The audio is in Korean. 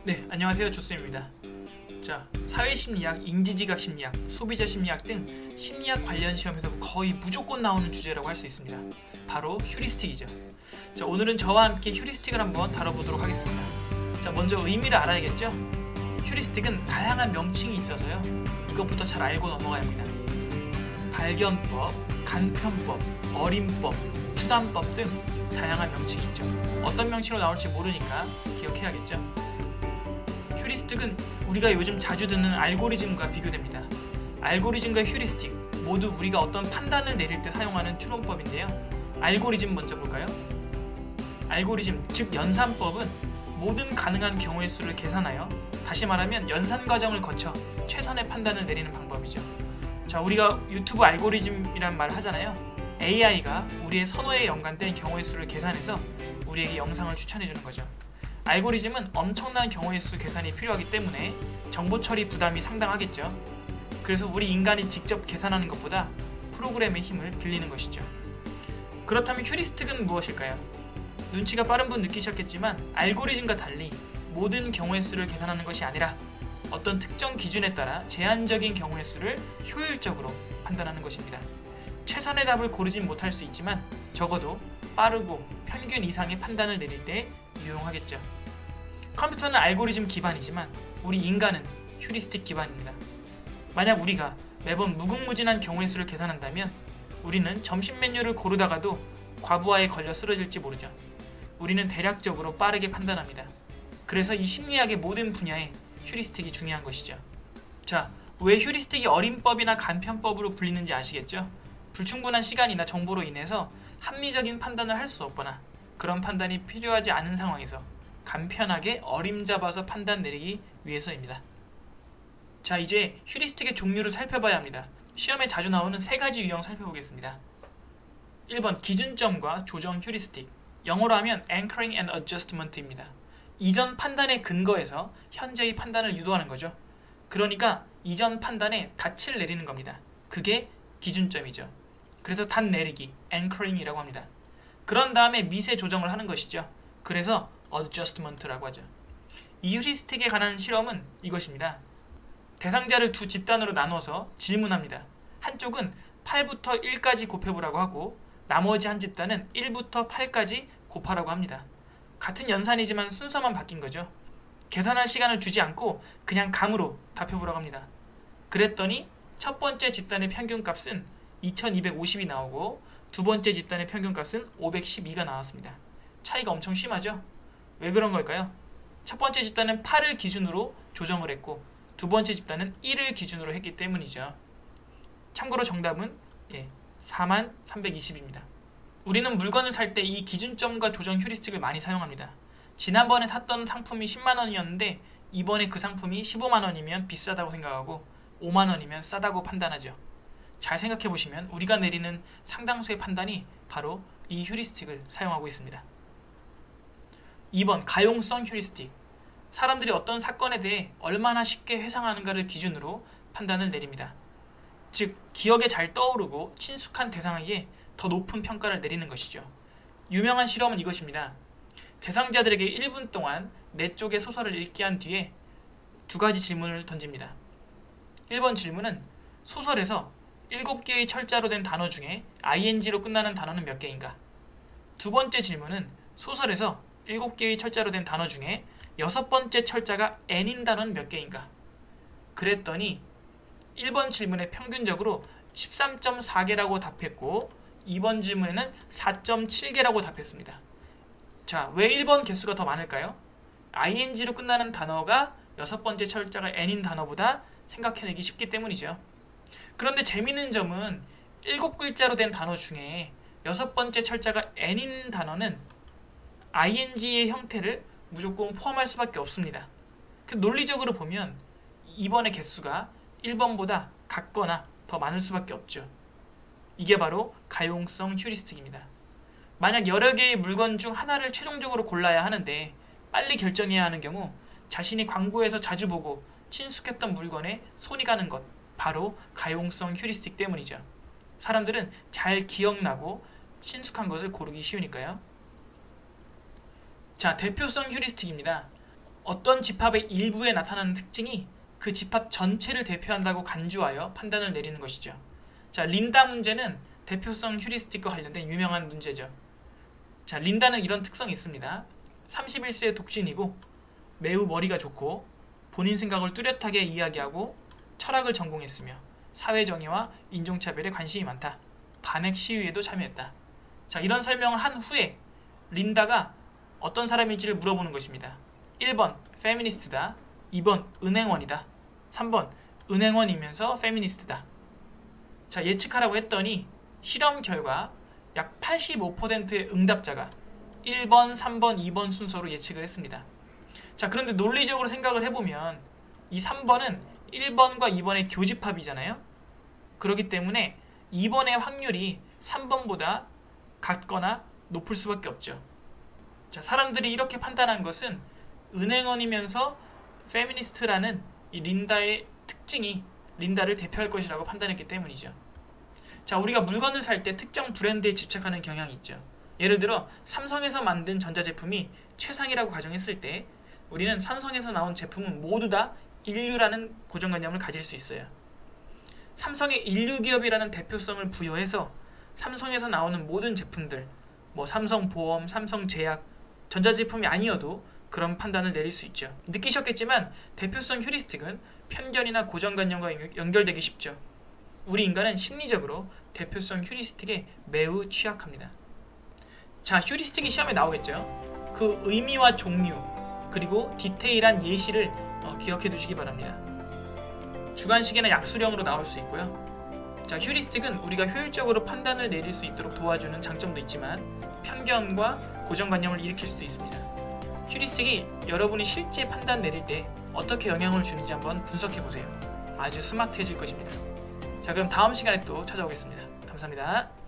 네, 안녕하세요. 조쌤입니다. 자, 사회심리학, 인지지각 심리학, 소비자 심리학 등 심리학 관련 시험에서 거의 무조건 나오는 주제라고 할 수 있습니다. 바로 휴리스틱이죠. 자, 오늘은 저와 함께 휴리스틱을 한번 다뤄보도록 하겠습니다. 자, 먼저 의미를 알아야겠죠? 휴리스틱은 다양한 명칭이 있어서요. 이것부터 잘 알고 넘어가야 합니다. 발견법, 간편법, 어림법, 수단법 등 다양한 명칭이 있죠. 어떤 명칭으로 나올지 모르니까 기억해야겠죠? 휴리스틱은 우리가 요즘 자주 듣는 알고리즘과 비교됩니다. 알고리즘과 휴리스틱 모두 우리가 어떤 판단을 내릴 때 사용하는 추론법인데요. 알고리즘 먼저 볼까요? 알고리즘, 즉 연산법은 모든 가능한 경우의 수를 계산하여, 다시 말하면 연산 과정을 거쳐 최선의 판단을 내리는 방법이죠. 자, 우리가 유튜브 알고리즘이란 말을 하잖아요. AI가 우리의 선호에 연관된 경우의 수를 계산해서 우리에게 영상을 추천해주는 거죠. 알고리즘은 엄청난 경우의 수 계산이 필요하기 때문에 정보 처리 부담이 상당하겠죠. 그래서 우리 인간이 직접 계산하는 것보다 프로그램의 힘을 빌리는 것이죠. 그렇다면 휴리스틱은 무엇일까요? 눈치가 빠른 분 느끼셨겠지만 알고리즘과 달리 모든 경우의 수를 계산하는 것이 아니라 어떤 특정 기준에 따라 제한적인 경우의 수를 효율적으로 판단하는 것입니다. 최선의 답을 고르진 못할 수 있지만 적어도 빠르고 평균 이상의 판단을 내릴 때 유용하겠죠. 컴퓨터는 알고리즘 기반이지만 우리 인간은 휴리스틱 기반입니다. 만약 우리가 매번 무궁무진한 경우의 수를 계산한다면 우리는 점심 메뉴를 고르다가도 과부하에 걸려 쓰러질지 모르죠. 우리는 대략적으로 빠르게 판단합니다. 그래서 이 심리학의 모든 분야에 휴리스틱이 중요한 것이죠. 자, 왜 휴리스틱이 어림법이나 간편법으로 불리는지 아시겠죠? 불충분한 시간이나 정보로 인해서 합리적인 판단을 할 수 없거나 그런 판단이 필요하지 않은 상황에서 간편하게 어림잡아서 판단 내리기 위해서입니다. 자, 이제 휴리스틱의 종류를 살펴봐야 합니다. 시험에 자주 나오는 세 가지 유형 살펴보겠습니다. 1번 기준점과 조정 휴리스틱, 영어로 하면 Anchoring and Adjustment입니다. 이전 판단에 근거해서 현재의 판단을 유도하는 거죠. 그러니까 이전 판단에 닻을 내리는 겁니다. 그게 기준점이죠. 그래서 닻 내리기, Anchoring이라고 합니다. 그런 다음에 미세 조정을 하는 것이죠. 그래서 Adjustment라고 하죠. 이 휴리스틱에 관한 실험은 이것입니다. 대상자를 두 집단으로 나눠서 질문합니다. 한쪽은 8부터 1까지 곱해보라고 하고 나머지 한 집단은 1부터 8까지 곱하라고 합니다. 같은 연산이지만 순서만 바뀐 거죠. 계산할 시간을 주지 않고 그냥 감으로 답해보라고 합니다. 그랬더니 첫 번째 집단의 평균값은 2250이 나오고 두 번째 집단의 평균값은 512가 나왔습니다. 차이가 엄청 심하죠? 왜 그런 걸까요? 첫 번째 집단은 8을 기준으로 조정을 했고 두 번째 집단은 1을 기준으로 했기 때문이죠. 참고로 정답은 4320입니다. 우리는 물건을 살 때 이 기준점과 조정 휴리스틱을 많이 사용합니다. 지난번에 샀던 상품이 10만원이었는데 이번에 그 상품이 15만원이면 비싸다고 생각하고 5만원이면 싸다고 판단하죠. 잘 생각해보시면 우리가 내리는 상당수의 판단이 바로 이 휴리스틱을 사용하고 있습니다. 2번 가용성 휴리스틱, 사람들이 어떤 사건에 대해 얼마나 쉽게 회상하는가를 기준으로 판단을 내립니다. 즉 기억에 잘 떠오르고 친숙한 대상에게 더 높은 평가를 내리는 것이죠. 유명한 실험은 이것입니다. 대상자들에게 1분 동안 4쪽의 소설을 읽게 한 뒤에 두 가지 질문을 던집니다. 1번 질문은 소설에서 7개의 철자로 된 단어 중에 ing로 끝나는 단어는 몇 개인가? 두 번째 질문은 소설에서 7개의 철자로 된 단어 중에 6번째 철자가 n인 단어는 몇 개인가? 그랬더니 1번 질문에 평균적으로 13.4개라고 답했고 2번 질문에는 4.7개라고 답했습니다. 자, 왜 1번 개수가 더 많을까요? ing로 끝나는 단어가 6번째 철자가 n인 단어보다 생각해내기 쉽기 때문이죠. 그런데 재미있는 점은 7글자로 된 단어 중에 6번째 철자가 n인 단어는 ing의 형태를 무조건 포함할 수밖에 없습니다. 그 논리적으로 보면 2번의 개수가 1번보다 같거나 더 많을 수밖에 없죠. 이게 바로 가용성 휴리스틱입니다. 만약 여러 개의 물건 중 하나를 최종적으로 골라야 하는데 빨리 결정해야 하는 경우 자신이 광고에서 자주 보고 친숙했던 물건에 손이 가는 것, 바로 가용성 휴리스틱 때문이죠. 사람들은 잘 기억나고 친숙한 것을 고르기 쉬우니까요. 자, 대표성 휴리스틱입니다. 어떤 집합의 일부에 나타나는 특징이 그 집합 전체를 대표한다고 간주하여 판단을 내리는 것이죠. 자, 린다 문제는 대표성 휴리스틱과 관련된 유명한 문제죠. 자, 린다는 이런 특성이 있습니다. 31세 독신이고 매우 머리가 좋고 본인 생각을 뚜렷하게 이야기하고 철학을 전공했으며 사회정의와 인종차별에 관심이 많다. 반핵 시위에도 참여했다. 자, 이런 설명을 한 후에 린다가 어떤 사람인지를 물어보는 것입니다. 1번 페미니스트다. 2번 은행원이다. 3번 은행원이면서 페미니스트다. 자, 예측하라고 했더니 실험 결과 약 85%의 응답자가 1번, 3번, 2번 순서로 예측을 했습니다. 자, 그런데 논리적으로 생각을 해보면 이 3번은 1번과 2번의 교집합이잖아요. 그렇기 때문에 2번의 확률이 3번보다 같거나 높을 수밖에 없죠. 자, 사람들이 이렇게 판단한 것은 은행원이면서 페미니스트라는 이 린다의 특징이 린다를 대표할 것이라고 판단했기 때문이죠. 자, 우리가 물건을 살 때 특정 브랜드에 집착하는 경향이 있죠. 예를 들어 삼성에서 만든 전자제품이 최상이라고 가정했을 때 우리는 삼성에서 나온 제품은 모두 다 인류라는 고정관념을 가질 수 있어요. 삼성의 인류기업이라는 대표성을 부여해서 삼성에서 나오는 모든 제품들, 뭐 삼성보험, 삼성제약, 전자제품이 아니어도 그런 판단을 내릴 수 있죠. 느끼셨겠지만 대표성 휴리스틱은 편견이나 고정관념과 연결되기 쉽죠. 우리 인간은 심리적으로 대표성 휴리스틱에 매우 취약합니다. 자, 휴리스틱이 시험에 나오겠죠. 그 의미와 종류 그리고 디테일한 예시를 기억해 두시기 바랍니다. 주관식이나 약수령으로 나올 수 있고요. 자, 휴리스틱은 우리가 효율적으로 판단을 내릴 수 있도록 도와주는 장점도 있지만 편견과 고정관념을 일으킬 수도 있습니다. 휴리스틱이 여러분이 실제 판단 내릴 때 어떻게 영향을 주는지 한번 분석해 보세요. 아주 스마트해질 것입니다. 자, 그럼 다음 시간에 또 찾아오겠습니다. 감사합니다.